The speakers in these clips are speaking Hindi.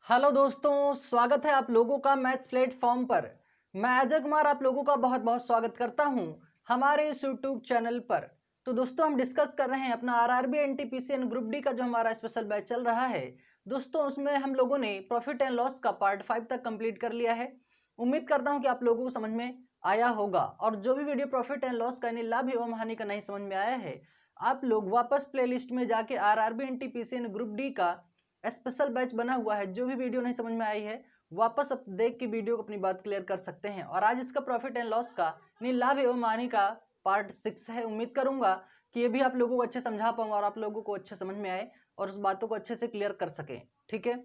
हेलो दोस्तों, स्वागत है आप लोगों का मैथ्स प्लेटफॉर्म पर। मैं अजय कुमार आप लोगों का बहुत बहुत स्वागत करता हूं हमारे इस यूट्यूब चैनल पर। तो दोस्तों हम डिस्कस कर रहे हैं अपना RRB NTPC and group D का जो हमारा स्पेशल बैच चल रहा है। दोस्तों उसमें हम लोगों ने प्रॉफिट एंड लॉस का पार्ट 5 तक कंप्लीट कर लिया है। उम्मीद करता हूं कि आप लोगों को समझ में आया होगा, और जो भी वीडियो प्रॉफिट एंड लॉस का यानी लाभ एवं हानि का नहीं समझ में आया है, आप लोग वापस प्लेलिस्ट में जाके RRB NTPC and group D का स्पेशल बैच बना हुआ है, जो भी वीडियो नहीं समझ में आई है वापस अब देख के वीडियो को अपनी बात क्लियर कर सकते हैं। और आज इसका प्रॉफिट एंड लॉस का यानी लाभ एवं हानि का पार्ट 6 है। उम्मीद करूंगा कि ये भी आप लोगों को अच्छे समझा पाऊंगा और आप लोगों को अच्छे समझ में आए और उस बातों को अच्छे से क्लियर कर सके। ठीक है,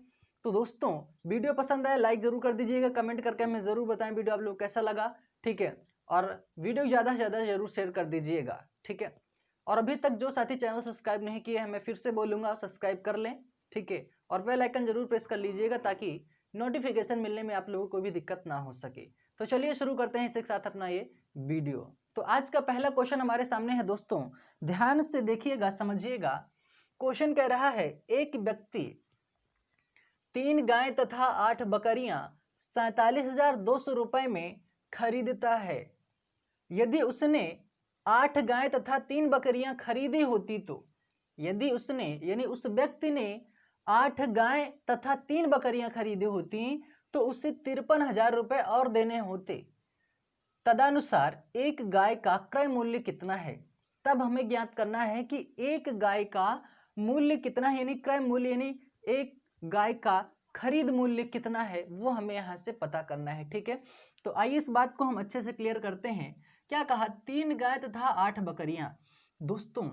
तो दोस्तों वीडियो पसंद आए लाइक जरूर कर दीजिएगा, कमेंट करके हमें जरूर बताएं वीडियो आप लोग कैसा लगा। ठीक है, और वीडियो ज़्यादा से ज़्यादा जरूर शेयर कर दीजिएगा। ठीक है, और अभी तक जो साथी चैनल सब्सक्राइब नहीं किए हैं मैं फिर से बोलूँगा सब्सक्राइब कर लें। ठीक है, और बेल आइकन जरूर प्रेस कर लीजिएगा ताकि नोटिफिकेशन मिलने में आप लोगों को भी दिक्कत ना हो सके। तो चलिए शुरू करते हैं इसके साथ अपना ये वीडियो। तो आज का पहला क्वेश्चन हमारे सामने है दोस्तों, ध्यान से देखिएगा, समझिएगा। क्वेश्चन कह रहा है एक व्यक्ति 3 गाय तथा 8 बकरियां 47,200 रुपए में खरीदता है। यदि उसने 8 गाय तथा 3 बकरियां खरीदी होती तो, यदि उसने यानी उस व्यक्ति ने 8 गाय तथा 3 बकरियां खरीदी होती तो उसे 53,000 रुपए और देने होते। तदनुसार एक गाय का क्रय मूल्य कितना है। तब हमें ज्ञात करना है कि एक गाय का मूल्य कितना है, यानी क्रय मूल्य यानी एक गाय का खरीद मूल्य कितना है, वो हमें यहां से पता करना है। ठीक है, तो आइए इस बात को हम अच्छे से क्लियर करते हैं। क्या कहा, 3 गाय तथा 8 बकरियां। दोस्तों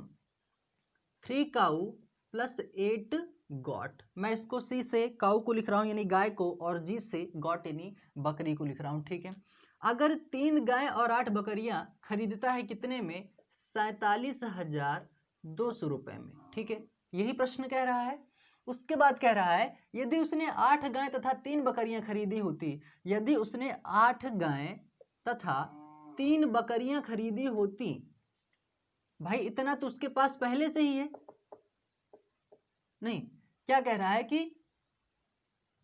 3 काऊ प्लस 8 गॉट, मैं इसको सी से काऊ को लिख रहा हूं यानी गाय को, और जी से गॉट यानी बकरी को लिख रहा हूं। ठीक है, अगर 3 गाय और 8 बकरियां खरीदता है कितने में, 47,200 रुपए में। ठीक है, यही प्रश्न कह रहा है। उसके बाद कह रहा है यदि उसने 8 गाय तथा 3 बकरियां खरीदी होती, यदि उसने 8 गाय तथा 3 बकरियां खरीदी होती, भाई इतना तो उसके पास पहले से ही है। नहीं, क्या कह रहा है कि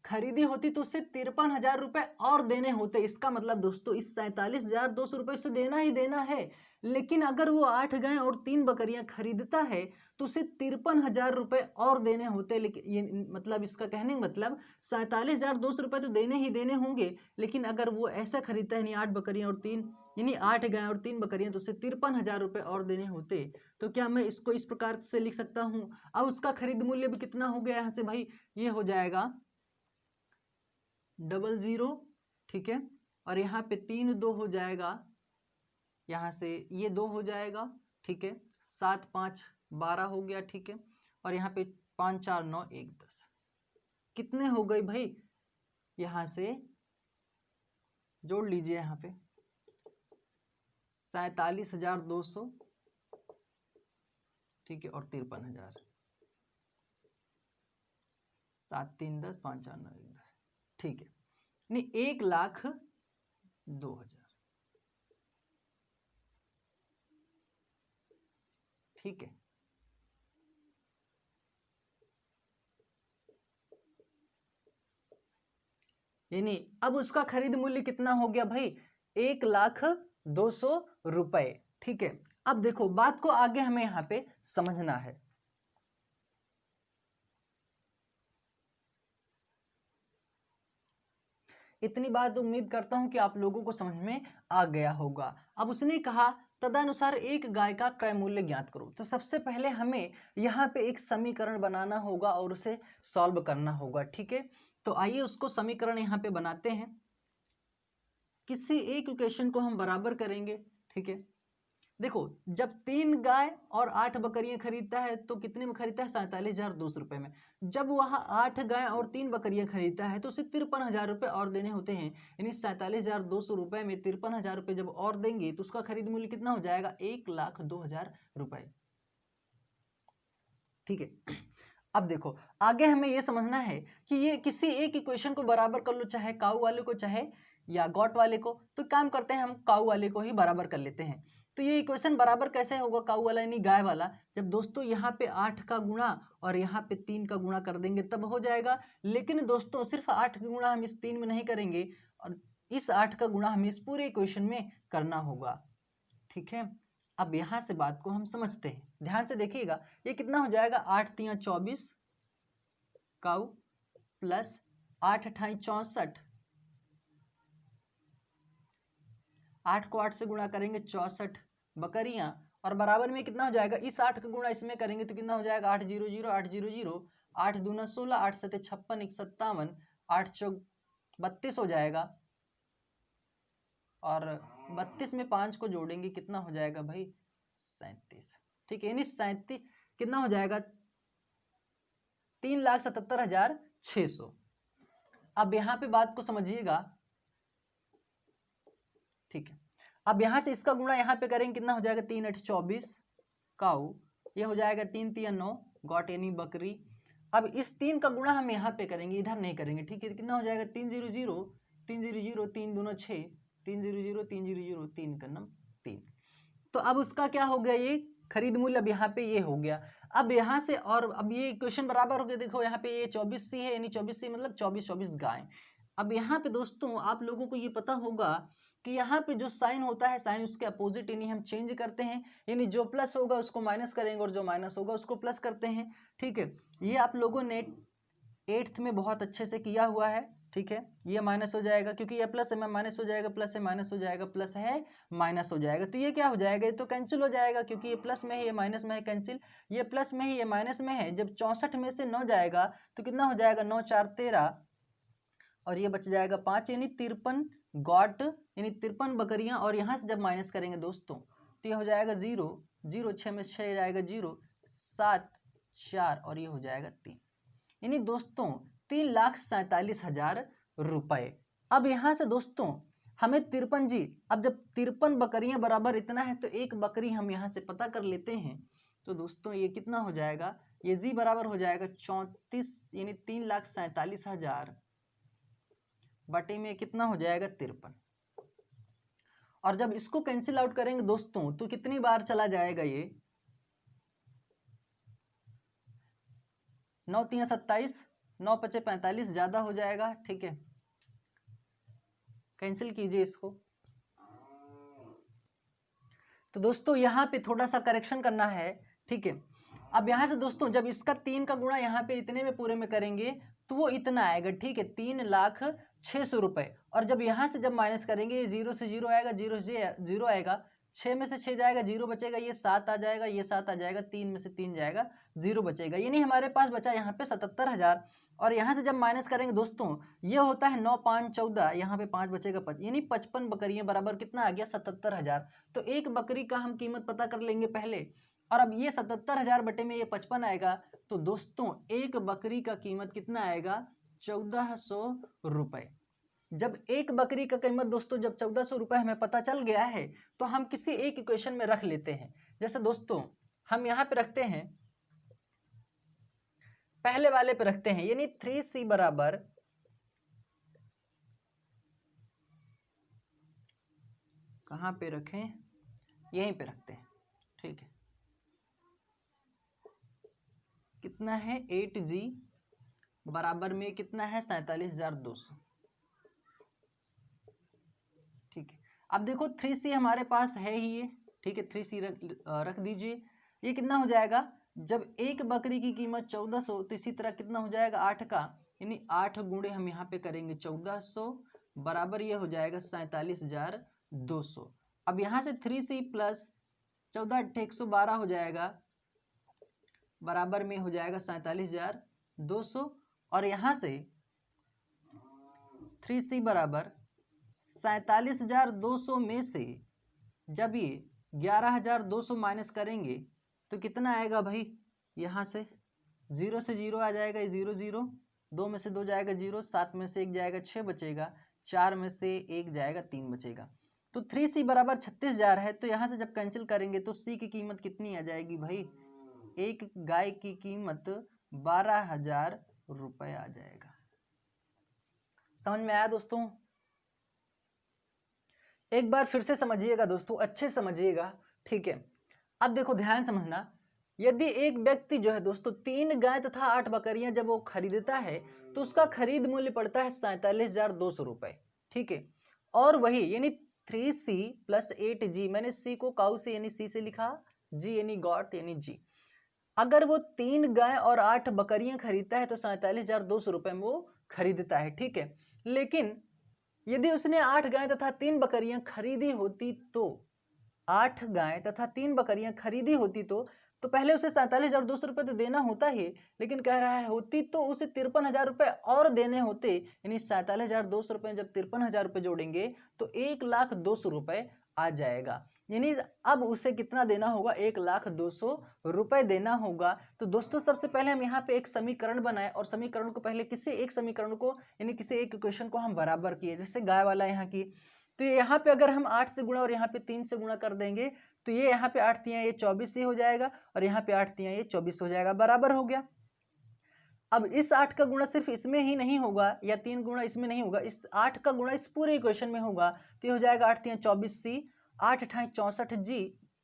खरीदी होती तो उससे 53,000 रुपए और देने होते। इसका मतलब दोस्तों इस 47,200 रुपए से देना ही देना है। लेकिन अगर वो 8 गाय और 3 बकरियां खरीदता है तो उसे 53,000 रुपए और देने होते। लेकिन ये मतलब इसका कहने का मतलब 47,200 रुपए तो देने ही देने होंगे, लेकिन अगर वो ऐसा खरीदता है यानी 8 बकरियां और 3 यानी 8 गाय और 3 बकरियां तो उसे 53,000 रुपए और देने होते। तो क्या मैं इसको इस प्रकार से लिख सकता हूँ। अब उसका खरीद मूल्य भी कितना हो गया यहाँ से भाई, ये हो जाएगा 00। ठीक है, और यहाँ पे 3 2 हो जाएगा, यहाँ से ये 2 हो जाएगा। ठीक है, 7 5 12 हो गया। ठीक है, और यहाँ पे 5 4 9 1 10 कितने हो गए भाई, यहाँ से जोड़ लीजिए, यहाँ पे 47,200। ठीक है, और 53,000, 7 3 10 5 4 9 1 10। ठीक है, नहीं 1,02,000। ठीक है, यानी अब उसका खरीद मूल्य कितना हो गया भाई, 1,02,000 रुपए। ठीक है, अब देखो बात को आगे हमें यहां पे समझना है। इतनी बात उम्मीद करता हूं कि आप लोगों को समझ में आ गया होगा। अब उसने कहा तदनुसार एक गाय का क्रय मूल्य ज्ञात करो। तो सबसे पहले हमें यहाँ पे एक समीकरण बनाना होगा और उसे सॉल्व करना होगा। ठीक है, तो आइए उसको समीकरण यहाँ पे बनाते हैं। किसी एक इक्वेशन को हम बराबर करेंगे। ठीक है, देखो जब 3 गाय और 8 बकरियां खरीदता है तो कितने में खरीदता है, 47,200 रुपए में। जब वह 8 गाय और 3 बकरियां खरीदता है तो उसे 53,000 रुपए और देने होते हैं। यानी 47,200 रुपए में 53,000 रुपए जब और देंगे तो उसका खरीद मूल्य कितना हो जाएगा, 1,02,000 रुपए। ठीक है, अब देखो आगे हमें यह समझना है कि ये किसी एक इक्वेशन को बराबर कर लो, चाहे काऊ वाले को चाहे या गॉट वाले को। तो काम करते हैं हम काऊ वाले को ही बराबर कर लेते हैं। तो ये इक्वेशन बराबर कैसे होगा काऊ वाला यानी गाय वाला, जब दोस्तों यहाँ पे 8 का गुणा और यहाँ पे 3 का गुणा कर देंगे तब हो जाएगा। लेकिन दोस्तों सिर्फ 8 का गुणा हम इस 3 में नहीं करेंगे और इस 8 का गुणा हमें इस पूरे इक्वेशन में करना होगा। ठीक है, अब यहाँ से बात को हम समझते हैं, ध्यान से देखिएगा। ये कितना हो जाएगा, 8 तिया 24 काऊ प्लस 8 अठाई 64, 8 को 8 से गुणा करेंगे 64 बकरियां, और बराबर में कितना हो जाएगा, इस 8 का गुणा इसमें करेंगे तो कितना हो जाएगा 8 0 0 8 0 0, 8 दूना 16, 8 सते 56 1 57, 8 चौक 32 हो जाएगा, और 32 में 5 को जोड़ेंगे कितना हो जाएगा भाई 37। ठीक है, यानी 37 कितना हो जाएगा 3,77,600। अब यहाँ पे बात को समझिएगा। ठीक है, अब यहाँ से इसका गुणा यहाँ पे करेंगे कितना हो जाएगा 3 8 24 काऊ, ये हो जाएगा 3 3 9 गॉट यानी बकरी। अब इस 3 का गुणा हम यहाँ पे करेंगे, इधर नहीं करेंगे। ठीक है, कितना हो जाएगा 3 0 0 3 0 0 3 दूना 6 3 0 0 3 0 0 3 का नम 3। तो अब उसका क्या हो गया, ये खरीद मूल्य अब यहाँ पे ये हो गया। अब यहाँ से और अब ये इक्वेशन बराबर हो गया, देखो यहाँ पे ये 24C है, यानी 24C मतलब 24 गाय। अब यहाँ पे दोस्तों आप लोगों को ये पता होगा कि यहाँ पे जो साइन होता है, साइन उसके अपोजिट यानी हम चेंज करते हैं, यानी जो प्लस होगा उसको माइनस करेंगे और जो माइनस होगा उसको प्लस करते हैं। ठीक है, ये आप लोगों ने 8th में बहुत अच्छे से किया हुआ है। ठीक है, ये माइनस हो जाएगा क्योंकि ये प्लस है, माइनस हो जाएगा, प्लस है माइनस हो जाएगा, प्लस है माइनस हो जाएगा, तो ये क्या हो जाएगा, ये तो कैंसिल हो जाएगा क्योंकि ये प्लस में है ये माइनस में है, कैंसिल। ये प्लस में है ये माइनस में है, जब 64 में से 9 जाएगा तो कितना हो जाएगा 9 4 13, और ये बच जाएगा 5 यानी 53 गॉट यानी 53 बकरियां। और यहाँ से जब माइनस करेंगे दोस्तों तो ये हो जाएगा 0 0, 6 में 6 जाएगा 0, 7 4, और ये हो जाएगा 3, यानी दोस्तों 3,47,000 रुपए। अब यहाँ से दोस्तों हमें 53 जी, अब जब 53 बकरियां बराबर इतना है तो एक बकरी हम यहाँ से पता कर लेते हैं। तो दोस्तों ये कितना हो जाएगा, ये जी बराबर हो जाएगा 34 यानी 3,47,000 बटे में कितना हो जाएगा 53। और जब इसको कैंसिल आउट करेंगे दोस्तों तो कितनी बार चला जाएगा, ये 9 3 27 9 5 45 ज्यादा हो जाएगा। ठीक है, कैंसिल कीजिए इसको। तो दोस्तों यहाँ पे थोड़ा सा करेक्शन करना है। ठीक है, अब यहाँ से दोस्तों जब इसका 3 का गुणा यहाँ पे इतने में पूरे में करेंगे तो वो इतना आएगा। ठीक है, 3,06,000 रुपए। और जब यहाँ से जब माइनस करेंगे 0 से 0 आएगा, 0 से 0 आएगा, 6 में से 6 जाएगा 0 बचेगा, ये 7 आ जाएगा, ये 7 आ जाएगा, 3 में से 3 जाएगा 0 बचेगा, यानी हमारे पास बचा यहाँ पे 77,000। और यहाँ से जब माइनस करेंगे दोस्तों ये होता है 9 5 14, यहाँ पे 5 बचेगा 5, यानी 55 बकरियां बराबर कितना आ गया 77,000। तो एक बकरी का हम कीमत पता कर लेंगे पहले, और अब ये 77,000 बटे में ये 55 आएगा, तो दोस्तों एक बकरी का कीमत कितना आएगा 1400 रुपए। जब एक बकरी का कीमत दोस्तों जब 1400 रुपए हमें पता चल गया है तो हम किसी एक इक्वेशन में रख लेते हैं। जैसे दोस्तों हम यहाँ पे रखते हैं, पहले वाले पे रखते हैं, यानी 3C बराबर कहाँ पे रखें, यहीं पे रखते हैं। ठीक है, कितना है 8G बराबर में कितना है 47,200। ठीक है, अब देखो 3C हमारे पास है ही ये। ठीक है, 3C रख दीजिए। ये कितना हो जाएगा, जब एक बकरी की कीमत 1400 तो इसी तरह कितना हो जाएगा 8 का, यानी 8 गुणे हम यहाँ पे करेंगे 1400 बराबर ये हो जाएगा 47,200। अब यहाँ से 3C प्लस 14 × 112 हो जाएगा, बराबर में हो जाएगा 47,200। और यहाँ से 3C बराबर 47,200 में से जब ये 11,200 माइनस करेंगे तो कितना आएगा भाई, यहाँ से 0 से 0 आ जाएगा, ये 0 0, 2 में से 2 जाएगा 0, 7 में से 1 जाएगा 6 बचेगा, 4 में से 1 जाएगा 3 बचेगा। तो 3C बराबर 36,000 है, तो यहाँ से जब कैंसिल करेंगे तो C की कीमत कितनी आ जाएगी भाई, एक गाय की कीमत 12,000 रुपये आ जाएगा। समझ में आया दोस्तों? एक बार फिर से समझिएगा दोस्तों, अच्छे समझिएगा। ठीक है, अब देखो ध्यान समझना, यदि एक व्यक्ति जो है दोस्तों 3 गाय तथा 8 बकरियां जब वो खरीदता है तो उसका खरीद मूल्य पड़ता है 47,200 रुपए। ठीक है, और वही यानी 3C प्लस 8G, मैंने C को काऊ से यानी C से लिखा, G यानी गॉट यानी G। अगर वो 3 गाय और 8 बकरियां खरीदता है तो 47,200 रुपए में वो खरीदता है। ठीक है, लेकिन यदि उसने 8 गाय तथा 3 बकरियां खरीदी होती तो 8 गाय तथा 3 बकरियां खरीदी होती तो पहले उसे 47,200 रुपये तो देना होता ही, लेकिन कह रहा है होती तो उसे 53,000 रुपये और देने होते, यानी 47,200 रुपये जब 53,000 रुपये जोड़ेंगे तो 1,02,000 रुपये आ जाएगा। यानी अब उसे कितना देना होगा, 1,02,000 रुपये देना होगा। तो दोस्तों सबसे पहले हम यहाँ पे एक समीकरण बनाए और समीकरण को पहले किसी एक समीकरण को यानी किसी एक इक्वेशन को हम बराबर किए, जैसे गाय वाला यहाँ की, तो यहाँ पे अगर हम 8 से गुणा और यहाँ पे 3 से गुणा कर देंगे तो ये यहाँ पे 8 तियां ये 24 ही हो जाएगा और यहाँ पे 8 तियां ये 24 हो जाएगा, बराबर हो गया। अब इस 8 का गुणा सिर्फ इसमें ही नहीं होगा या 3 गुणा इसमें नहीं होगा, इस 8 का गुणा इस पूरे इक्वेशन में होगा, तो ये हो जाएगा 8 तियां 24C, 8 अठाई 64G,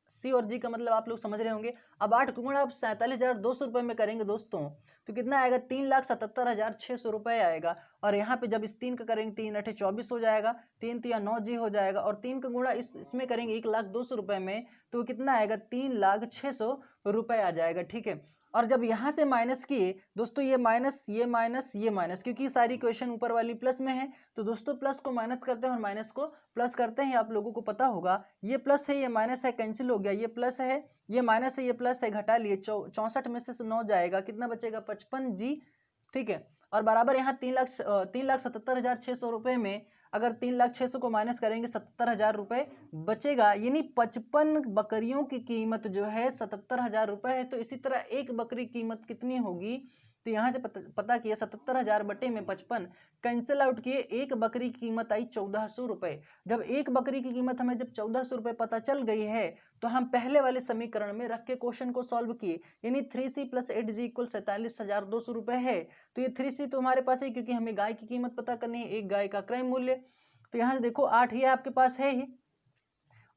C और G का मतलब आप लोग समझ रहे होंगे। अब 8 को गुणा आप 47,200 रुपये में करेंगे दोस्तों तो कितना आएगा, 3,77,600 रुपये आएगा। और यहाँ पे जब इस 3 का करेंगे 3 अठे 24 हो जाएगा, 3 तिया 9G हो जाएगा और 3 का गुणा इसमें करेंगे 1,02,000 रुपये में तो कितना आएगा, 3,06,000 रुपये आ जाएगा। ठीक है, और जब यहाँ से माइनस किए दोस्तों, ये माइनस ये माइनस ये माइनस, क्योंकि सारी क्वेश्चन ऊपर वाली प्लस में है तो दोस्तों प्लस को माइनस करते हैं और माइनस को प्लस करते हैं, आप लोगों को पता होगा। ये प्लस है ये माइनस है कैंसिल हो गया, ये प्लस है ये माइनस है ये प्लस है, घटा लिए 64 में से 9 जाएगा, कितना बचेगा 55G। ठीक है, और बराबर यहाँ 3,77,600 रुपये में अगर 3,06,000 को माइनस करेंगे 77,000 रुपये बचेगा, यानी 55 बकरियों की कीमत जो है 77,000 रुपये है। तो इसी तरह एक बकरी की कीमत कितनी होगी, तो यहाँ से पता किया 77,000 बटे में 55 कैंसिल आउट किए, एक बकरी की कीमत आई 1,400 रुपये। जब एक बकरी की कीमत हमें जब 1,400 रुपये पता चल गई है तो हम पहले वाले समीकरण में रख के क्वेश्चन को सॉल्व किए, यानी 3C प्लस 8G इक्वल 47,200 रुपये है। तो ये 3C तो हमारे पास है क्योंकि हमें गाय की कीमत पता करनी है, एक गाय का क्रय मूल्य। तो यहाँ से देखो 8 ही आपके पास है ही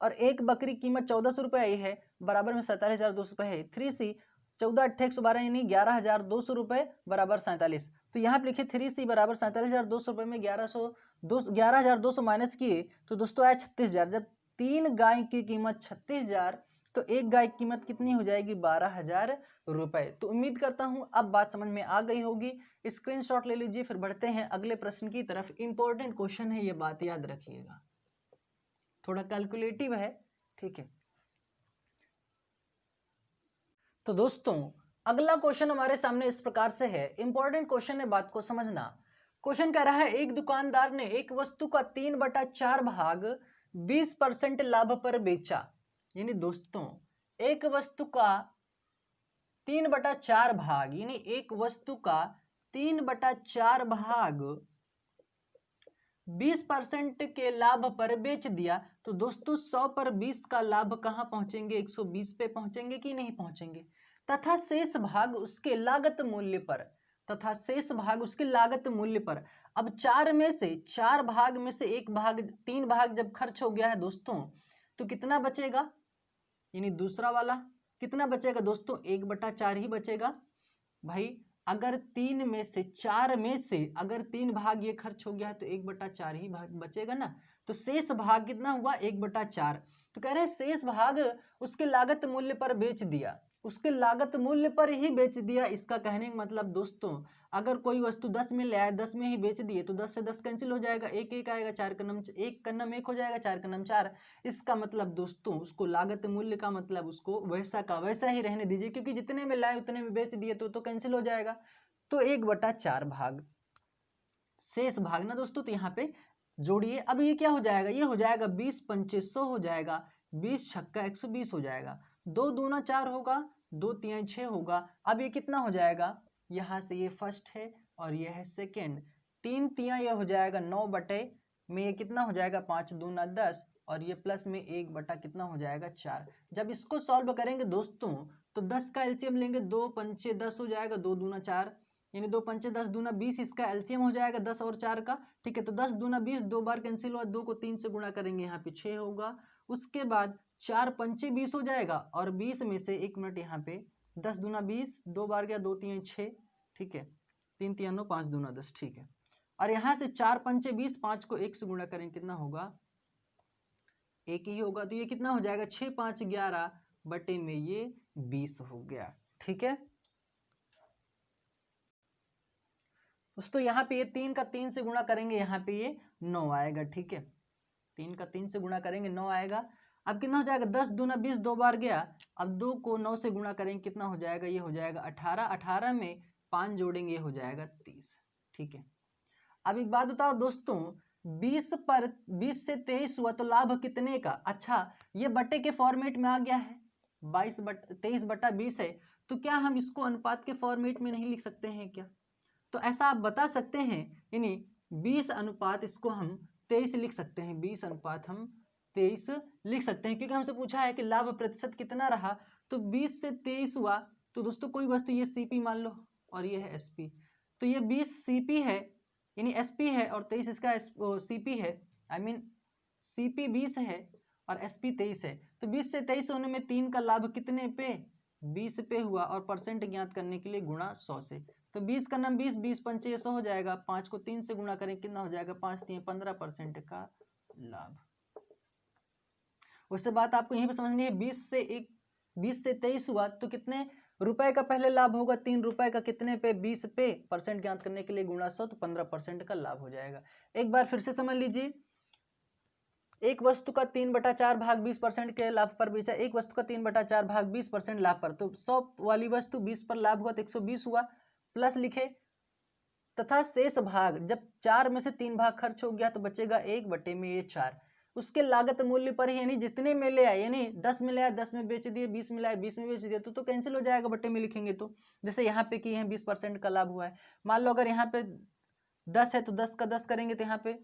और एक बकरी की कीमत 1,400 रुपये आई है, बराबर में 47,200 रुपये है। 3C 14 8 112 यानी 11,200 रुपये बराबर 47। तो यहाँ पे लिखिए 3C बराबर 47,200 रुपये में 11,200 माइनस किए तो दोस्तों आया 36,000। जब 3 गाय की कीमत 36,000 तो एक गाय की कीमत कितनी हो जाएगी, 12,000 रुपये। तो उम्मीद करता हूँ अब बात समझ में आ गई होगी। स्क्रीनशॉट ले लीजिए, फिर बढ़ते हैं अगले प्रश्न की तरफ। इंपॉर्टेंट क्वेश्चन है, ये बात याद रखिएगा, थोड़ा कैलकुलेटिव है। ठीक है, तो दोस्तों अगला क्वेश्चन हमारे सामने इस प्रकार से है, इंपॉर्टेंट क्वेश्चन है, बात को समझना। क्वेश्चन कह रहा है एक दुकानदार ने एक वस्तु का 3/4 भाग 20% लाभ पर बेचा, यानी दोस्तों एक वस्तु का 3/4 भाग यानी एक वस्तु का 3/4 भाग 20% के लाभ पर बेच दिया। तो दोस्तों 100 पर 20 का लाभ कहां पहुंचेंगे, 120 पे पहुंचेंगे कि नहीं पहुंचेंगे। तथा शेष भाग उसके लागत मूल्य पर, तथा शेष भाग उसके लागत मूल्य पर। अब 4 में से 4 भाग में से एक भाग 3 भाग जब खर्च हो गया है दोस्तों तो कितना बचेगा, यानी दूसरा वाला कितना बचेगा दोस्तों, 1/4 ही बचेगा। भाई अगर 3 में से 4 में से अगर 3 भाग ये खर्च हो गया है तो 1/4 ही भाग बचेगा ना। तो शेष भाग कितना हुआ, 1/4। तो कह रहे हैं शेष भाग उसके लागत मूल्य पर बेच दिया, उसके लागत मूल्य पर ही बेच दिया। इसका कहने का मतलब दोस्तों अगर कोई वस्तु 10 में ले आया 10 में ही बेच दिए तो 10 से 10 कैंसिल हो जाएगा, एक एक आएगा, 4 का नम 1 का नम 1 हो जाएगा, 4 का नम 4। इसका मतलब दोस्तों उसको लागत मूल्य का मतलब उसको वैसा का वैसा ही रहने दीजिए, क्योंकि जितने में लाए उतने में बेच दिए तो कैंसिल हो जाएगा। तो 1/4 भाग शेष भाग ना दोस्तों, तो यहाँ पे जोड़िए। अब ये क्या हो जाएगा, ये हो जाएगा 20 पंचे 100 हो जाएगा, 20 छक्का 120 हो जाएगा, 2 दूना 4 होगा, 2 तिहाई 6 होगा। अब ये कितना हो जाएगा, यहाँ से ये फर्स्ट है और ये है सेकेंड, 3 तिहाई ये हो जाएगा 9 बटे में ये कितना हो जाएगा 5 दूना 10 और ये प्लस में 1 बटा कितना हो जाएगा 4। जब इसको सॉल्व करेंगे दोस्तों तो 10 का एलसीएम लेंगे, 2 पंचे 10 हो जाएगा, 2 दूना 4 यानी 2 पंचे 10 दूना 20, इसका एलसीएम हो जाएगा 10 और 4 का। ठीक है, तो 10 दूना 20, 2 बार कैंसिल हुआ, 2 को 3 से गुणा करेंगे यहाँ पे 6 होगा। उसके बाद 4 पंचे 20 हो जाएगा, और 20 में से 1 मिनट यहाँ पे 10 दूना 20, 2 बार गया, 2 3 6, ठीक है, 3 3 9, 5 दूना 10, ठीक है। और यहाँ से 4 पंचे 20, 5 को 1 से गुणा करें कितना होगा, 1 ही होगा, तो ये कितना हो जाएगा 6 5 11 बटे में ये 20 हो गया, ठीक है। दोस्तों यहाँ पे ये 3 का 3 से गुणा करेंगे, यहाँ पे ये 9 आएगा, ठीक है, 3 का 3 से गुणा करेंगे 9 आएगा। अब कितना हो जाएगा, 10 दूना 20, 2 बार गया, अब 2 को 9 से गुणा करेंगे कितना हो जाएगा, ये हो जाएगा 18, 18 में 5 जोड़ेंगे ये हो जाएगा 30, ठीक है। अब एक बात बताओ दोस्तों, 20 पर 20 से 23 हुआ तो लाभ कितने का, अच्छा ये बटे के फॉर्मेट में आ गया है, 23 बटा 20 है, तो क्या हम इसको अनुपात के फॉर्मेट में नहीं लिख सकते हैं क्या, तो ऐसा आप बता सकते हैं, यानी 20 अनुपात इसको हम 23 लिख सकते हैं, 20 अनुपात हम 23 लिख सकते हैं, क्योंकि हमसे पूछा है कि लाभ प्रतिशत कितना रहा, तो 20 से 23 हुआ, तो दोस्तों कोई वस्तु ये सीपी मान लो और ये है एसपी, तो ये 20 सीपी है यानी एसपी है, और 23 इसका सीपी है, आई मीन सीपी 20 है और एसपी 23 है, तो 20 से 23 होने में 3 का लाभ कितने पे, 20 पे हुआ, और परसेंट ज्ञात करने के लिए गुणा 100 से, तो 20 का नाम 20, 20 पंचे 100 हो जाएगा, 5 को 3 से गुणा करें कितना हो जाएगा, 5 3 15% का लाभ। उससे बात आपको यहीं पे समझनी है, 20 से 23 हुआ तो कितने रुपए का पहले लाभ होगा, 3 रुपए का, कितने पे, 20 पे, परसेंट ज्ञात करने के लिए गुणा 100, तो 15% का लाभ हो जाएगा। एक बार फिर से समझ लीजिए, एक वस्तु का 3/4 भाग 20% के लाभ पर बेचा, एक वस्तु का 3/4 भाग 20% लाभ पर, तो 100 वाली वस्तु 20 पर लाभ हुआ तो 120 हुआ, प्लस लिखे, तथा शेष भाग जब 4 में से 3 भाग खर्च हो गया तो बचेगा 1 बटे में ये 4, उसके लागत मूल्य पर ही, यानी जितने में ले आए, यानी 10 में ले आए 10 में बेच दिए, 20 में लाए 20 में बेच दिए, तो कैंसिल हो जाएगा, बटे में लिखेंगे तो, जैसे यहाँ पे की है 20% का लाभ हुआ है, मान लो अगर यहाँ पे 10 है तो 10 का 10 करेंगे तो यहाँ पे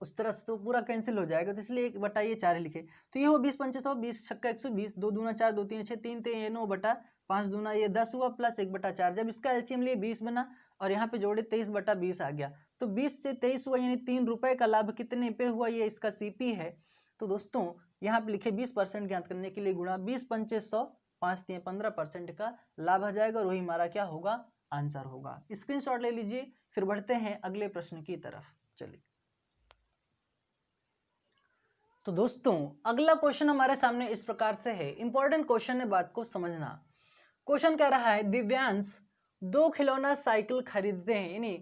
उस तरह से तो पूरा कैंसिल हो जाएगा, तो इसलिए 1 बटा ये 4 लिखे, तो ये हो 20 पंचे 100, 20 छक्का 120, 2 दूना 4, 2 3 6, 3 3 9 बटा 5 दूना ये 10 हुआ, प्लस 1/4, जब इसका एलसीएम लिए 20 बना और यहाँ पे जोड़े 23 बटा 20 आ गया, तो 20 से 23 हुआ, यानी 3 रुपए का लाभ कितने पे हुआ, ये इसका सीपी है, तो दोस्तों यहाँ पे लिखे 20% ज्ञात करने के लिए गुणा 20 पंचे 100, 5 3 15% का लाभ आ जाएगा, और वही हमारा क्या होगा, आंसर होगा। स्क्रीनशॉट ले लीजिए, फिर बढ़ते हैं अगले प्रश्न की तरफ, चलिए। तो दोस्तों अगला क्वेश्चन हमारे सामने इस प्रकार से है, इंपॉर्टेंट क्वेश्चन है, बात को समझना। क्वेश्चन कह रहा है, दिव्यांश 2 खिलौना साइकिल खरीदते हैं, यानी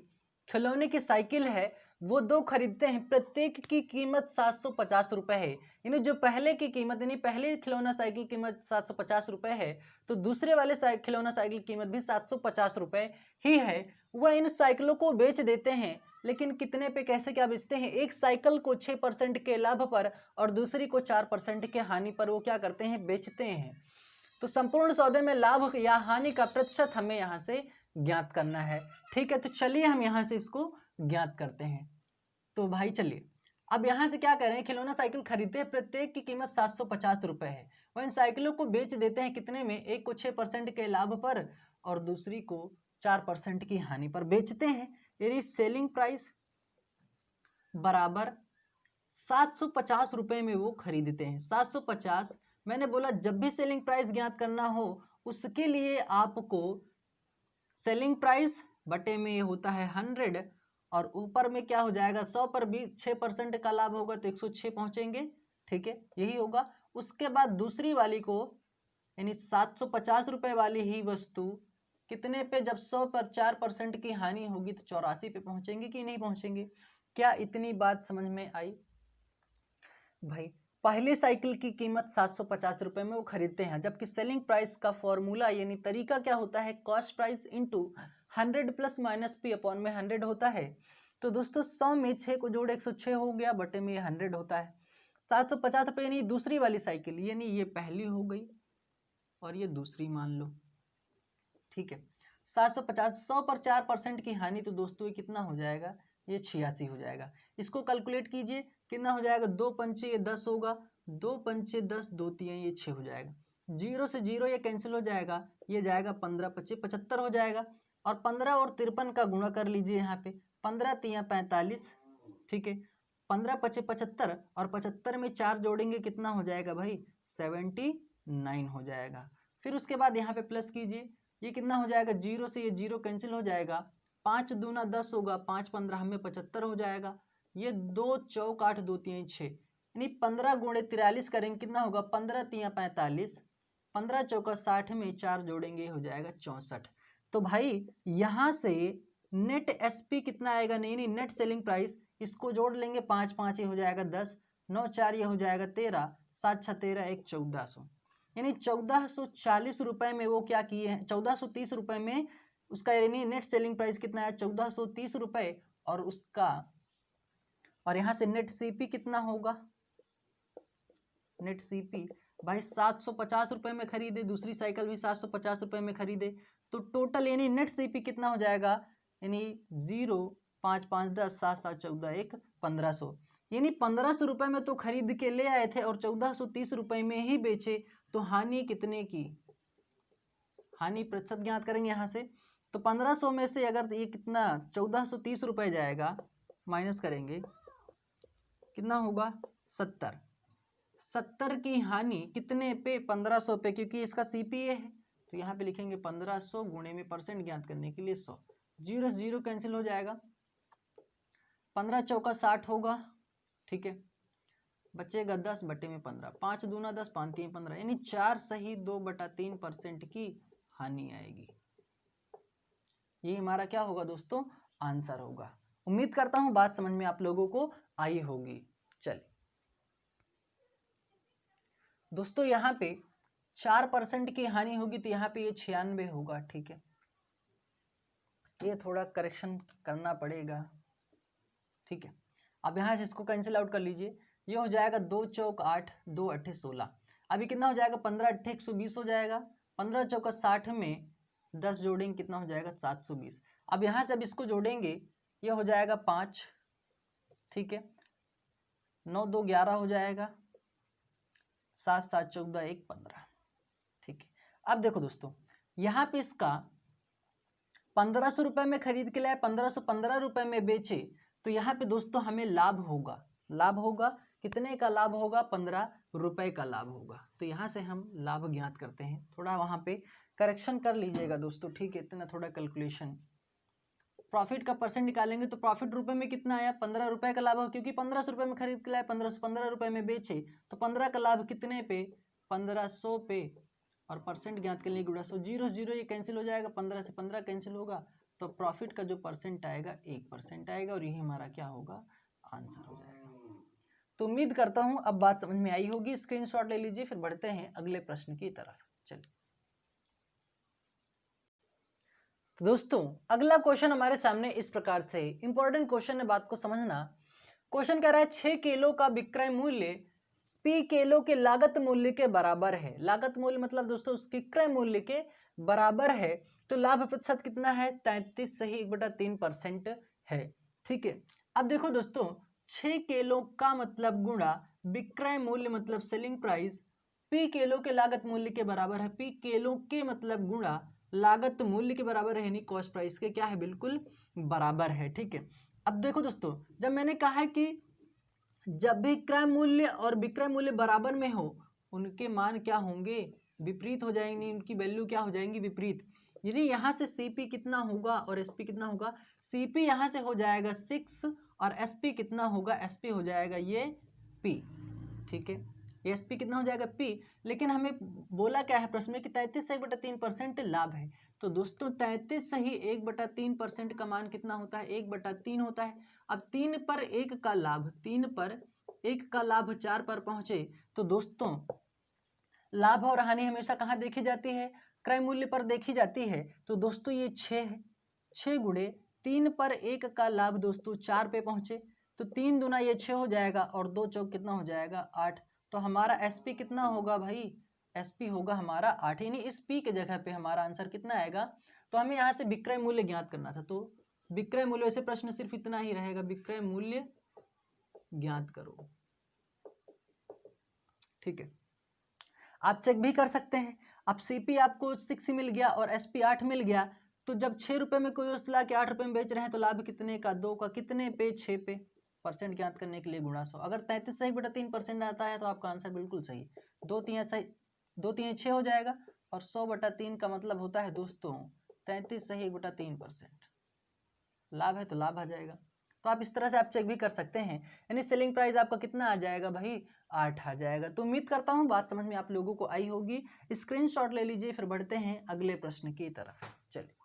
खिलौने की साइकिल है वो 2 खरीदते हैं, प्रत्येक की कीमत 750 रुपए है, यानी जो पहले की कीमत, यानी पहले खिलौना साइकिल कीमत 750 रुपए है, तो दूसरे वाले खिलौना साइकिल कीमत भी 750 रुपए ही है, वह इन साइकिलों को बेच देते हैं, लेकिन कितने पे, कैसे, क्या बेचते हैं, एक साइकिल को 6% के लाभ पर और दूसरी को 4% के हानि पर वो क्या करते हैं, बेचते हैं, तो संपूर्ण सौदे में लाभ या हानि का प्रतिशत हमें यहाँ से ज्ञात करना है, ठीक है, तो चलिए हम यहाँ से इसको ज्ञात करते हैं। तो भाई चलिए, अब यहाँ से क्या कर रहे हैं, खिलौना साइकिल खरीदते हैं, प्रत्येक की कीमत 750 रुपए है, वह इन साइकिलों को बेच देते हैं कितने में, एक को 6% के लाभ पर और दूसरी को 4% की हानि पर बेचते हैं, यानी सेलिंग प्राइस बराबर 750 रुपए में वो खरीदते हैं, 750, मैंने बोला जब भी सेलिंग प्राइस ज्ञात करना हो उसके लिए आपको सेलिंग प्राइस बटे में होता है 100, और ऊपर में क्या हो जाएगा, 100 पर भी 6% का लाभ होगा तो 106 पहुंचेंगे, ठीक है, यही होगा। उसके बाद दूसरी वाली को, यानी 750 रुपए वाली ही वस्तु कितने पे, जब 100 पर 4% की हानि होगी तो 84 पे पहुंचेंगे कि नहीं पहुंचेंगे, क्या इतनी बात समझ में आई भाई। पहली साइकिल की कीमत 750 रुपए में वो खरीदते हैं, जबकि सेलिंग प्राइस का फॉर्मूला यानी तरीका क्या होता है, cost price into 100 plus minus P upon में 100 होता है, तो दोस्तों 100 में 6 को जोड़े 106 हो गया, बटे में 100 होता है, 750 रुपये, यानी दूसरी वाली साइकिल, यानी ये पहली हो गई और ये दूसरी मान लो, ठीक है, 750, 100 पर 4% की हानि, तो दोस्तों ये कितना हो जाएगा, ये 86 हो जाएगा, इसको कैलकुलेट कीजिए कितना हो जाएगा, 2 पंचे ये 10 होगा, 2 पंचे 10, 2 तिया ये 6 हो जाएगा, 0 से 0 ये कैंसिल हो जाएगा, ये जाएगा 15 25 75 हो जाएगा, और 15 और 53 का गुणा कर लीजिए यहाँ पे, 15 तिया 45, ठीक है, 15 पचे 75 और 75 में 4 जोड़ेंगे कितना हो जाएगा भाई 79 हो जाएगा। फिर उसके बाद यहाँ पे प्लस कीजिए, ये कितना हो जाएगा, जीरो से ये जीरो कैंसिल हो जाएगा, 5 दूना 10 होगा, 5 15 में 75 हो जाएगा, ये 2 चौक 8 2 3 6, यानी 15 गुणे 43 करेंगे कितना होगा 15 3 45, 15 चौका 60 में 4 जोड़ेंगे हो जाएगा 64। तो भाई यहाँ से नेट एसपी कितना आएगा, नहीं नेट सेलिंग प्राइस, इसको जोड़ लेंगे 5 5 ये हो जाएगा 10, 9 4 ये हो जाएगा 13, 7 6 13 1 1400, यानी 1440 रुपए में वो क्या किए हैं, 1430 रुपए में उसका यानी नेट सेलिंग प्राइस कितना है 1430 रुपए, और उसका और यहाँ से नेट सीपी कितना होगा, नेट सीपी भाई 750 रुपए में खरीदे, दूसरी साइकिल भी 750 रुपए में खरीदे, तो टोटल यानी नेट सीपी कितना हो जाएगा, यानी 0 5 5 10 7 7 14 1 1500, यानी 1500 रुपए में तो खरीद के ले आए थे और 1430 रुपए में ही बेचे, तो हानि कितने की, हानि प्रतिशत ज्ञात करेंगे यहाँ से। तो 1500 में से अगर ये कितना 1430 रुपए जाएगा, माइनस करेंगे कितना होगा 70, 70 की हानि कितने पे 1500 पे, क्योंकि इसका सीपीए है, तो यहाँ पे लिखेंगे 1500 गुणे में परसेंट ज्ञात करने के लिए 100, जीरो से जीरो कैंसिल हो जाएगा, 15 चौका 60 होगा, ठीक है, बचेगा 10 बटे में 15, 5 दूना 10 5 3 15, यानी 4 सही 2/3% की हानि आएगी। ये हमारा क्या होगा दोस्तों, आंसर होगा। उम्मीद करता हूं बात समझ में आप लोगों को आई होगी। चलिए दोस्तों, यहाँ पे 4% की हानि होगी, तो यहाँ पे ये 96 होगा, ठीक है, ये थोड़ा करेक्शन करना पड़ेगा, ठीक है। अब यहाँ से इसको कैंसिल आउट कर लीजिए, ये हो जाएगा 2 चौक 8 2 8 16, अभी कितना हो जाएगा 15 8 120 हो जाएगा, 15 चौका 60 में 10 जोड़ेंगे कितना हो जाएगा 720। अब यहाँ से अब इसको जोड़ेंगे, ये हो जाएगा 5, ठीक है, 9 2 11 हो जाएगा, 7 7 14 1 15, ठीक है। अब देखो दोस्तों, यहाँ पे इसका 1500 रुपए में खरीद के लाए, 1515 रुपए में बेचे, तो यहाँ पे दोस्तों हमें लाभ होगा, लाभ होगा कितने का लाभ होगा, 15 रुपए का लाभ होगा। तो यहाँ से हम लाभ ज्ञात करते हैं, थोड़ा वहाँ पे करेक्शन कर लीजिएगा दोस्तों, ठीक है, इतना थोड़ा कैलकुलेशन। प्रॉफिट का परसेंट निकालेंगे तो प्रॉफिट रुपए में कितना आया 15 रुपए का लाभ हो, क्योंकि 1500 रुपए में खरीद के लाए, 1515 रुपए में बेचे, तो 15 का लाभ कितने पे 1500 पे, और परसेंट ज्ञात करने की 100, जीरो जीरो ये कैंसिल हो जाएगा, 15 से 15 कैंसिल होगा, तो प्रॉफिट का जो परसेंट आएगा 1% आएगा, और यही हमारा क्या होगा, आंसर हो जाएगा। तो उम्मीद करता हूं अब बात समझ में आई होगी, स्क्रीनशॉट ले लीजिए, फिर बढ़ते हैं अगले प्रश्न की तरफ। चलिए दोस्तों, अगला क्वेश्चन हमारे सामने इस प्रकार से, इंपॉर्टेंट क्वेश्चन है, बात को समझना। क्वेश्चन कह रहा है 6 किलो का विक्रय मूल्य पी किलो के लागत मूल्य के बराबर है, लागत मूल्य मतलब दोस्तों उसके क्रय मूल्य के बराबर है, तो लाभ प्रतिशत कितना है 33 सही 1/3% है, ठीक है। अब देखो दोस्तों, 6 किलो का मतलब गुणा विक्रय मूल्य मतलब सेलिंग प्राइस पी किलो के लागत मूल्य के बराबर है, पी किलो के मतलब गुणा लागत मूल्य के बराबर है, यानी कॉस्ट प्राइस के क्या है, बिल्कुल बराबर है, ठीक है। अब देखो दोस्तों, जब मैंने कहा है कि जब भी क्रय मूल्य और विक्रय मूल्य बराबर में हो, उनके मान क्या होंगे, विपरीत हो जाएंगे, उनकी वैल्यू क्या हो जाएंगी, विपरीत। यानी यहाँ से सीपी कितना होगा और एसपी कितना होगा, सीपी यहाँ से हो जाएगा 6 और एसपी कितना होगा, एसपी हो जाएगा ये पी, ठीक है, ये एसपी कितना हो जाएगा पी। लेकिन हमें बोला क्या है प्रश्न में कि 33 से 1/3% लाभ है, तो दोस्तों 33 सही 1/3% का मान कितना होता है, 1/3 होता है। अब 3 पर 1 का लाभ, 3 पर 1 का लाभ 4 पर पहुंचे, तो दोस्तों लाभ और हानि हमेशा कहाँ देखी जाती है, क्रय मूल्य पर देखी जाती है। तो दोस्तों ये 6 है, 6 गुणे 3 पर 1 का लाभ दोस्तों 4 पे पहुंचे, तो 3 दूना ये 6 हो जाएगा, और 2 चौक कितना हो जाएगा 8, तो हमारा एसपी कितना होगा भाई, एसपी होगा हमारा 8, यानी इस पी के जगह पे हमारा आंसर कितना आएगा। तो हमें यहाँ से विक्रय मूल्य ज्ञात करना था, तो विक्रय मूल्य, वैसे प्रश्न सिर्फ इतना ही रहेगा, विक्रय मूल्य ज्ञात करो, ठीक है। आप चेक भी कर सकते हैं, अब सीपी आपको 6 मिल गया और एसपी 8 मिल गया, तो जब 6 रुपए में कोई वस्तु ला के 8 रुपए में बेच रहे हैं, तो लाभ कितने का, 2 का, कितने पे 6 पे, परसेंट ज्ञात करने के लिए गुणा 100। अगर 33 सही बटा 3% आता है तो आपका आंसर बिल्कुल सही। 2 सही, 2 6 हो जाएगा और 100 बटा 3 का मतलब होता है दोस्तों 33 सही 1 बटा 3%। लाभ है तो लाभ आ जाएगा। तो आप इस तरह से आप चेक भी कर सकते हैं। यानी सेलिंग प्राइस आपका कितना आ जाएगा भाई, 8 आ जाएगा। तो उम्मीद करता हूँ बात समझ में आप लोगों को आई होगी। स्क्रीनशॉट ले लीजिए, फिर बढ़ते हैं अगले प्रश्न की तरफ। चलिए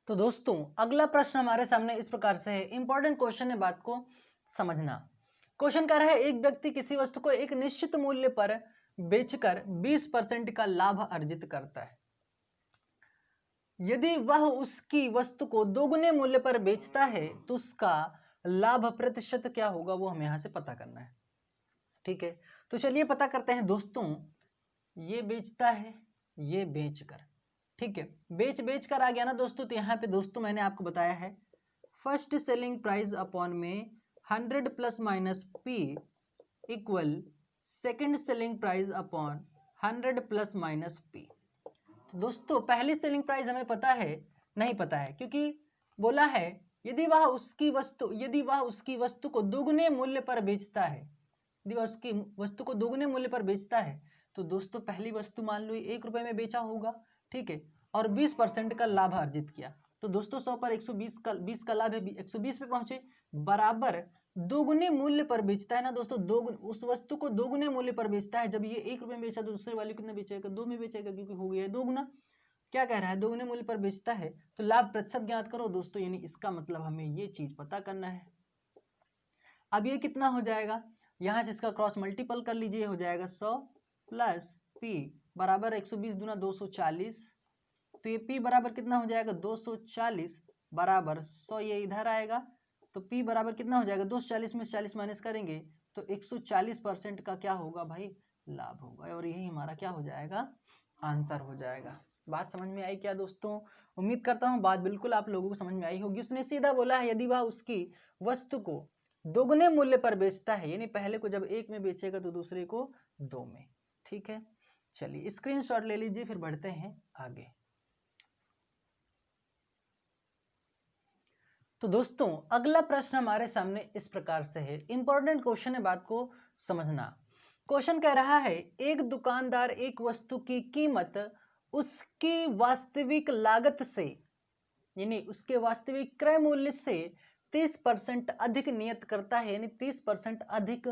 तो दोस्तों अगला प्रश्न हमारे सामने इस प्रकार से है। इंपॉर्टेंट क्वेश्चन है, बात को समझना। क्वेश्चन कह रहा है एक व्यक्ति किसी वस्तु को एक निश्चित मूल्य पर बेचकर 20% का लाभ अर्जित करता है। यदि वह उसकी वस्तु को दोगुने मूल्य पर बेचता है तो उसका लाभ प्रतिशत क्या होगा, वो हमें यहां से पता करना है। ठीक है, तो चलिए पता करते हैं दोस्तों। ये बेचता है, ये बेचकर, ठीक है, बेच कर आ गया ना दोस्तों। तो यहाँ पे दोस्तों मैंने आपको बताया है फर्स्ट सेलिंग प्राइस अपॉन में 100 plus minus P equal second selling price upon 100 plus minus P. तो दोस्तों पहली सेलिंग प्राइस हमें पता है, नहीं पता है, क्योंकि बोला है यदि वह उसकी वस्तु को दोगुने मूल्य पर बेचता है, यदि वह उसकी वस्तु को दोगुने मूल्य पर बेचता है तो दोस्तों पहली वस्तु मान लो 1 रुपए में बेचा होगा, ठीक है, और 20% का लाभ अर्जित किया। तो दोस्तों 100 पर 120 का 20 का लाभ है, 120 पे पहुंचे, बराबर दोगुने मूल्य पर बेचता है ना दोस्तों। उस वस्तु को दोगुने मूल्य पर बेचता है। जब ये 1 रुपए में बेचा तो दूसरे वाले कितने बेचेगा, 2 में बेचेगा, क्योंकि हो गया दोगुना। क्या कह रहा है, दोगुने मूल्य पर बेचता है तो लाभ प्रतिशत ज्ञात करो दोस्तों। यानी इसका मतलब हमें ये चीज पता करना है। अब ये कितना हो जाएगा, यहां से इसका क्रॉस मल्टीपल कर लीजिए, हो जाएगा 100 प्लस पी बराबर 120 दूना 240। तो ये पी बराबर कितना हो जाएगा 240 बराबर 100, ये इधर आएगा तो पी बराबर कितना हो जाएगा 240 में 40 माइनस करेंगे तो 140% का क्या होगा भाई, लाभ होगा। और यही हमारा क्या हो जाएगा, आंसर हो जाएगा। बात समझ में आई क्या दोस्तों? उम्मीद करता हूँ बात बिल्कुल आप लोगों को समझ में आई होगी। उसने सीधा बोला है यदि वह उसकी वस्तु को दोगुने मूल्य पर बेचता है, यानी पहले को जब 1 में बेचेगा तो दूसरे को 2 में। ठीक है, चलिए स्क्रीनशॉट ले लीजिए, फिर बढ़ते हैं आगे। तो दोस्तों अगला प्रश्न हमारे सामने इस प्रकार से है। इंपॉर्टेंट क्वेश्चन है, बात को समझना। क्वेश्चन कह रहा है एक दुकानदार एक वस्तु की कीमत उसकी वास्तविक लागत से, यानी उसके वास्तविक क्रय मूल्य से 30% अधिक नियत करता है, यानी 30% अधिक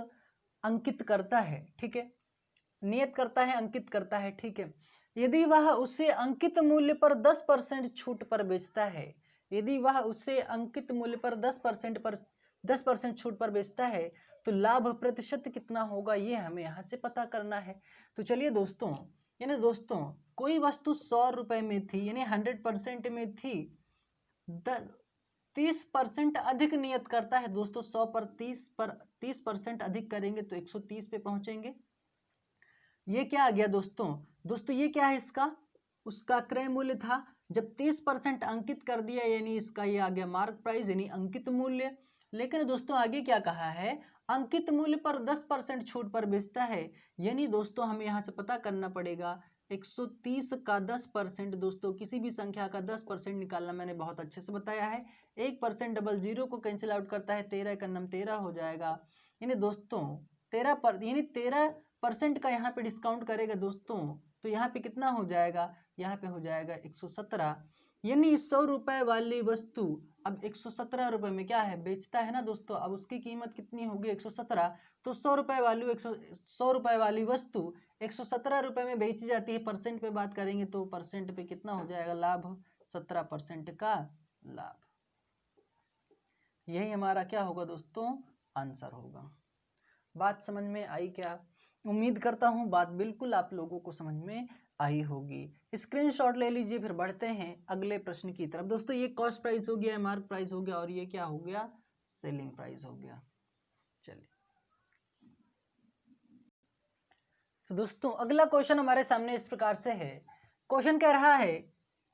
अंकित करता है। ठीक है, नियत करता है, अंकित करता है। ठीक है, यदि वह उसे अंकित मूल्य पर 10% छूट पर बेचता है, यदि वह उसे अंकित मूल्य पर 10% छूट पर बेचता है तो लाभ प्रतिशत कितना होगा, ये हमें यहाँ से पता करना है। तो चलिए दोस्तों, यानी दोस्तों कोई वस्तु 100 रुपए में थी, यानी 100% में थी, 30% अधिक नियत करता है दोस्तों। 100 पर 30% अधिक करेंगे तो 130 पे पहुंचेंगे। ये क्या आ गया दोस्तों, ये क्या है, इसका उसका क्रय मूल्य था। जब 30% अंकित कर दिया यानी इसका ये आ गया मार्क प्राइस, यानी अंकित मूल्य। लेकिन दोस्तों आगे क्या कहा है, अंकित मूल्य पर 10% छूट पर बेचता है, यानी दोस्तों हमें यहाँ से पता करना पड़ेगा 130 का 10%। दोस्तों किसी भी संख्या का 10% निकालना मैंने बहुत अच्छे से बताया है। 1% डबल जीरो को कैंसिल आउट करता है, 13 का नम 13 हो जाएगा। यानी दोस्तों 13% का यहाँ पे डिस्काउंट करेगा दोस्तों, तो यहाँ पे कितना हो जाएगा, यहाँ पे हो जाएगा 117। यानी 100 रुपए वाली वस्तु अब 117 रुपए में क्या है, बेचता है ना दोस्तों। अब उसकी कीमत कितनी होगी 117, तो 100 रुपए वाली 100 रुपए वाली वस्तु 117 रुपए में बेची जाती है। परसेंट पे बात करेंगे तो परसेंट पे कितना हो जाएगा लाभ, 17% का लाभ। यही हमारा क्या होगा दोस्तों, आंसर होगा। बात समझ में आई क्या? उम्मीद करता हूं बात बिल्कुल आप लोगों को समझ में आई होगी। स्क्रीनशॉट ले लीजिए, फिर बढ़ते हैं अगले प्रश्न की तरफ। दोस्तों ये कॉस्ट प्राइस हो गया, मार्क प्राइस हो गया, और ये क्या हो गया, सेलिंग प्राइस हो गया। चलिए तो दोस्तों अगला क्वेश्चन हमारे सामने इस प्रकार से है। क्वेश्चन कह रहा है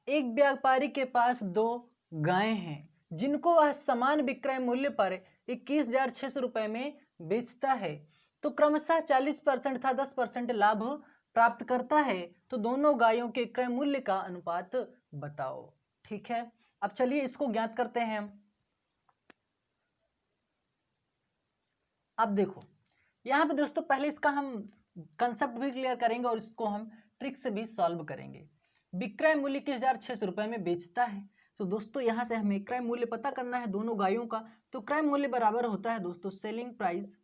एक व्यापारी के पास 2 गायें हैं जिनको वह समान विक्रय मूल्य पर 21,600 रुपए में बेचता है, तो क्रमशः 40% था 10% लाभ प्राप्त करता है। तो दोनों गायों के क्रय मूल्य का अनुपात बताओ। ठीक है, अब चलिए इसको ज्ञात करते हैं हम। अब देखो यहाँ पे दोस्तों पहले इसका हम कंसेप्ट भी क्लियर करेंगे और इसको हम ट्रिक से भी सॉल्व करेंगे। विक्रय मूल्य 21,600 रुपये में बेचता है। तो दोस्तों यहाँ से हमें क्रय मूल्य पता करना है दोनों गायों का। तो क्रय मूल्य बराबर होता है दोस्तों सेलिंग प्राइस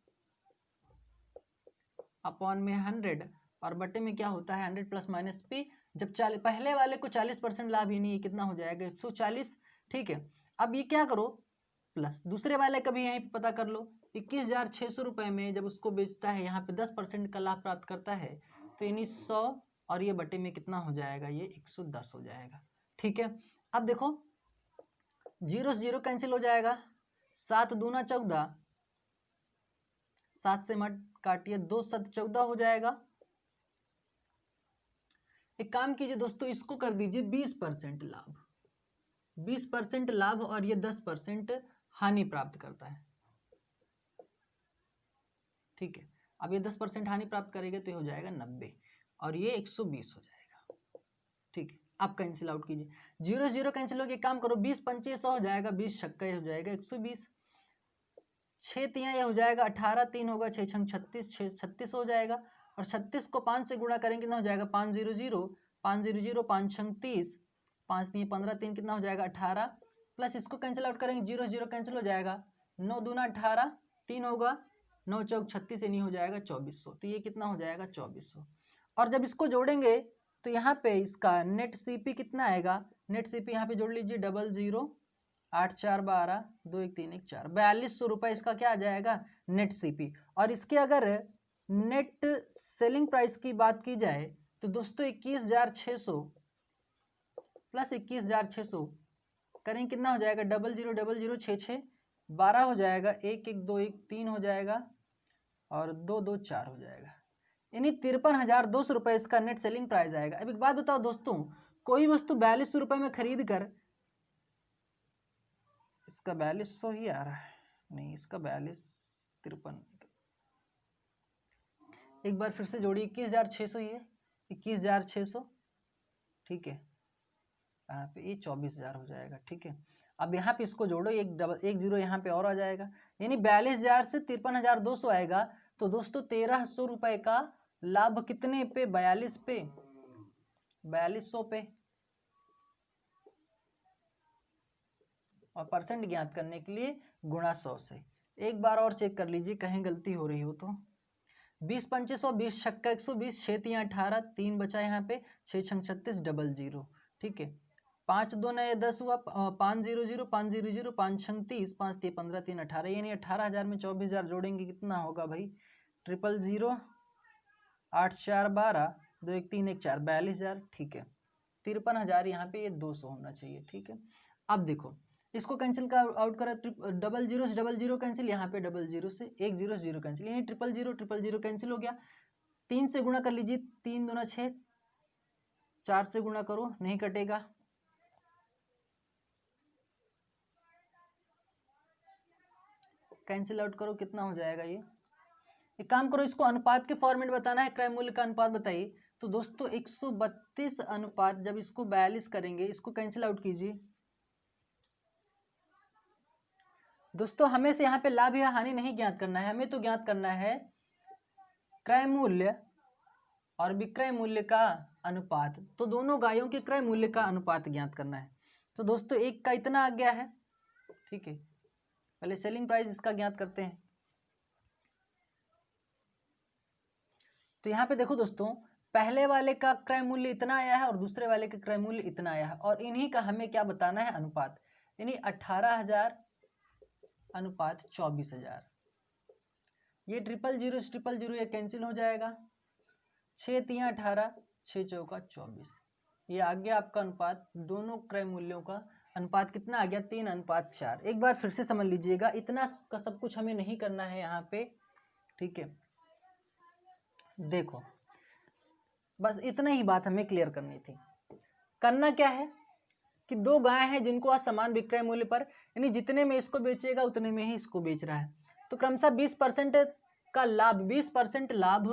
अपॉन में 100 और बटे में क्या होता है 100 प्लस माइनस पी। जब पहले वाले को 40% लाभ ही नहीं है, कितना हो जाएगा 140। ठीक है, अब ये क्या करो प्लस दूसरे वाले का भी यहीं पे पता कर लो। 21,600 रुपये में जब उसको बेचता है यहाँ पे 10% का लाभ प्राप्त करता है तो यानी 100 और ये बटे में कितना हो जाएगा ये 110 हो जाएगा। ठीक है, अब देखो 0 से 0 कैंसिल हो जाएगा, 7 दूना 14, 7 से मत काटिए 2 7 14 हो जाएगा। एक काम कीजिए दोस्तों इसको कर दीजिए 20% लाभ, 20% लाभ और ये 10% हानि प्राप्त करता है। ठीक है, अब ये 10% हानि प्राप्त करेगा तो ये हो जाएगा 90 और ये 120 हो जाएगा। ठीक है, अब कैंसिल आउट कीजिए, 0 0 कैंसिल हो गया, काम करो 20 पंचे 100 हो जाएगा, 20 छक्का हो जाएगा 120, 6 तिया ये हो जाएगा 18, 3 होगा 6 छंग 36, 36 हो जाएगा और 36 को 5 से गुणा करेंगे कितना हो जाएगा 500, 500, 5 छंग 30, 5 तिया 15, 3 कितना हो जाएगा 18 प्लस इसको कैंसिल आउट करेंगे 0 0 कैंसिल हो जाएगा, 9 दूना 18, 3 होगा 9 चौक 36 से नहीं हो जाएगा 2400, तो ये कितना हो जाएगा 2400। और जब इसको जोड़ेंगे तो यहाँ पे इसका नेट सीपी कितना आएगा, नेट सीपी यहाँ पे जोड़ लीजिए 00 8 4 12 2 1 3 1 4, 4200 रुपये इसका क्या आ जाएगा नेट सीपी। और इसके अगर नेट सेलिंग प्राइस की बात की जाए तो दोस्तों 21,600 प्लस 21,600 करेंगे कितना हो जाएगा 00 6 6 12 हो जाएगा, 1 1 2 1 3 हो जाएगा और 2 2 4 हो जाएगा, यानी 53,200 रुपये इसका नेट सेलिंग प्राइस आएगा। अब एक बात बताओ दोस्तों, कोई वस्तु 4200 रुपये में खरीद कर, इसका 4200 ही आ रहा है, नहीं इसका 53, एक बार फिर से जोड़िए 21,600 ही है 21,600। ठीक है, यहाँ पे ये 24,000 हो जाएगा। ठीक है, अब यहाँ पे इसको जोड़ो, एक जीरो यहाँ पे और आ जाएगा, यानी 42,000 से 53,200 आएगा। तो दोस्तों 1,300 रुपये का लाभ कितने पे 42 पे 4200 पे। और परसेंट ज्ञात करने के लिए गुणा 100 से। एक बार और चेक कर लीजिए कहीं गलती हो रही हो तो। 20 पंचे 100, 20 छक्का 120, 6 तिया 18, 3 बचा यहाँ पे 6 छंग 36 00। ठीक है, 5 2 9 10 हुआ, 5 0 0 5 0 0 5 छंग 30, 5 3 15 3 18, यानी 18,000 में 24,000 जोड़ेंगे कितना होगा भाई 000 8 4 12 2 1 3 1 4, 42,000। ठीक है, 53,000 यहाँ पे ये 200 होना चाहिए। ठीक है, अब देखो इसको कैंसिल का आउट करा, 00 से 00 कैंसिल, यहाँ पे 00 से 1 0 0 कैंसिल, यानी 000 कैंसिल हो गया। 3 से गुणा कर लीजिए, 3 दूना 6, 4 से गुणा करो नहीं कटेगा, कैंसिल आउट करो कितना हो जाएगा ये। एक काम करो इसको अनुपात के फॉर्मेट बताना है, क्रय मूल्य का अनुपात बताइए। तो दोस्तों 132 अनुपात, जब इसको 42 करेंगे, इसको कैंसिल आउट कीजिए। दोस्तों हमें से यहाँ पे लाभ या हानि नहीं ज्ञात करना है, हमें तो ज्ञात करना है क्रय मूल्य और विक्रय मूल्य का अनुपात। तो दोनों गायों के क्रय मूल्य का अनुपात ज्ञात करना है। तो दोस्तों एक का इतना आ गया है। ठीक है, पहले सेलिंग प्राइस इसका ज्ञात करते हैं। तो यहाँ पे देखो दोस्तों, पहले वाले का क्रय मूल्य इतना आया है और दूसरे वाले का क्रय मूल्य इतना आया है, और इन्हीं का हमें क्या बताना है अनुपात, यानी 18,000 अनुपात 24,000। ये 000 ये कैंसिल हो जाएगा, 6 तिया 18, 6 चौका 24, ये आ गया आपका अनुपात। दोनों क्रय मूल्यों का अनुपात कितना आ गया 3:4। एक बार फिर से समझ लीजिएगा, इतना का सब कुछ हमें नहीं करना है यहाँ पे। ठीक है, देखो बस इतना ही बात हमें क्लियर करनी थी। करना क्या है कि दो गाय हैं जिनको आज समान विक्रय मूल्य पर, यानी जितने में इसको बेचेगा उतने में ही इसको बेच रहा है, तो क्रमशः 20% का लाभ, 20% लाभ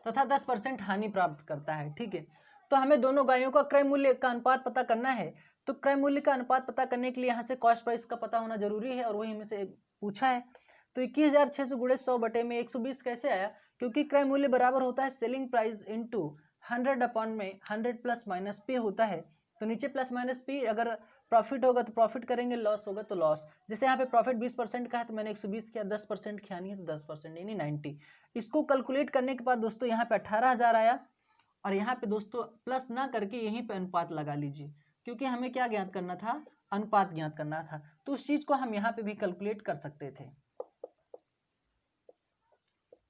तथा 10% हानि प्राप्त करता है। ठीक है, तो हमें दोनों गायों का क्रय मूल्य का अनुपात पता करना है। तो क्रय मूल्य का अनुपात पता करने के लिए यहाँ से कॉस्ट प्राइस का पता होना जरूरी है, और वही हमें से पूछा है। तो 21,600 गुणे 100 बटे में 120 कैसे आया? क्योंकि क्रय मूल्य बराबर होता है सेलिंग प्राइस इंटू 100 अपॉन में 100 प्लस माइनस पे होता है। तो नीचे प्लस माइनस पी, अगर प्रॉफिट होगा तो प्रॉफिट करेंगे, लॉस होगा तो लॉस। जैसे यहाँ पे प्रॉफिट 20% का है तो मैंने 120 किया, 10% खियानी है तो 10% यानी 90। इसको कैलकुलेट करने के बाद दोस्तों यहाँ पे 18,000 आया, और यहाँ पे दोस्तों प्लस ना करके यहीं पे अनुपात लगा लीजिए, क्योंकि हमें क्या ज्ञात करना था? अनुपात ज्ञात करना था। तो उस चीज को हम यहाँ पे भी कैलकुलेट कर सकते थे।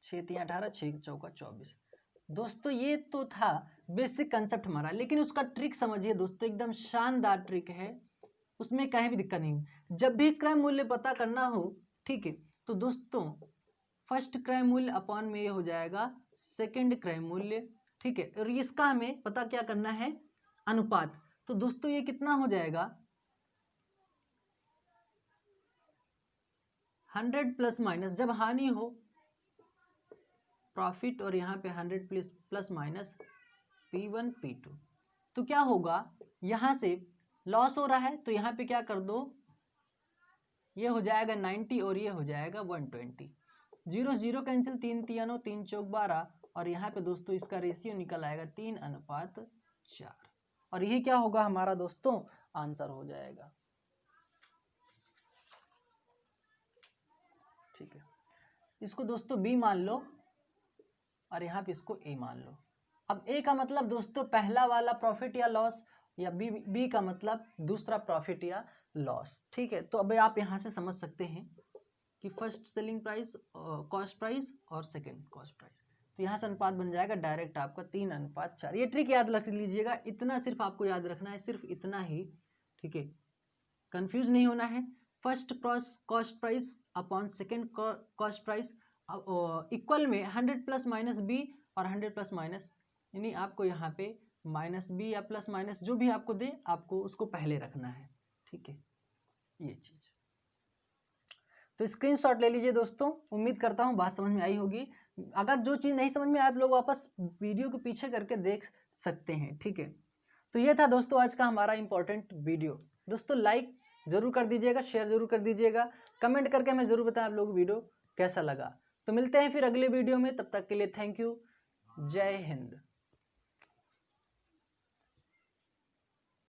6 3 18, 6 चौका 24। दोस्तों ये तो था बेसिक कंसेप्ट हमारा, लेकिन उसका ट्रिक समझिए दोस्तों, एकदम शानदार ट्रिक है, उसमें कहीं भी दिक्कत नहीं। जब भी क्रय मूल्य पता करना हो, ठीक है, तो दोस्तों फर्स्ट क्रय मूल्य अपॉन में ये हो जाएगा सेकंड क्रय मूल्य, ठीक है, और इसका हमें पता क्या करना है? अनुपात। तो दोस्तों ये कितना हो जाएगा? 100 प्लस माइनस, जब हानि हो प्रॉफिट, और यहाँ पे 100 प्लस माइनस P1 P2, तो क्या होगा? यहाँ से लॉस हो रहा है तो यहाँ पे क्या कर दो, ये हो जाएगा 90 और ये हो जाएगा 120। 0 0 कैंसिल, 3 3 3 चौक 12, और यहाँ पे दोस्तों इसका रेशियो निकल आएगा 3:4, और यही क्या होगा हमारा दोस्तों? आंसर हो जाएगा। ठीक है, इसको दोस्तों बी मान लो और यहाँ पे इसको ए मान लो। अब ए का मतलब दोस्तों पहला वाला प्रॉफिट या लॉस, या बी का मतलब दूसरा प्रॉफिट या लॉस। ठीक है, तो अब आप यहाँ से समझ सकते हैं कि first selling price, cost price और सेकंड कॉस्ट प्राइस, तो यहाँ से अनुपात बन जाएगा डायरेक्ट आपका 3:4। ये ट्रिक याद रख लीजिएगा, इतना सिर्फ आपको याद रखना है, सिर्फ इतना ही। ठीक है, कंफ्यूज नहीं होना है। First cost price upon second cost price equal में 100 प्लस माइनस बी और 100 प्लस माइनस, यानी आपको यहाँ पे माइनस बी या प्लस माइनस जो भी आपको दे, आपको उसको पहले रखना है। ठीक है, ये चीज तो स्क्रीनशॉट ले लीजिए दोस्तों। उम्मीद करता हूँ बात समझ में आई होगी। अगर जो चीज़ नहीं समझ में आए आप लोग वापस वीडियो के पीछे करके देख सकते हैं। ठीक है, तो ये था दोस्तों आज का हमारा इंपॉर्टेंट वीडियो। दोस्तों लाइक जरूर कर दीजिएगा, शेयर जरूर कर दीजिएगा, कमेंट करके हमें जरूर बताएं आप लोग वीडियो कैसा लगा। तो मिलते हैं फिर अगले वीडियो में, तब तक के लिए थैंक यू, जय हिंद।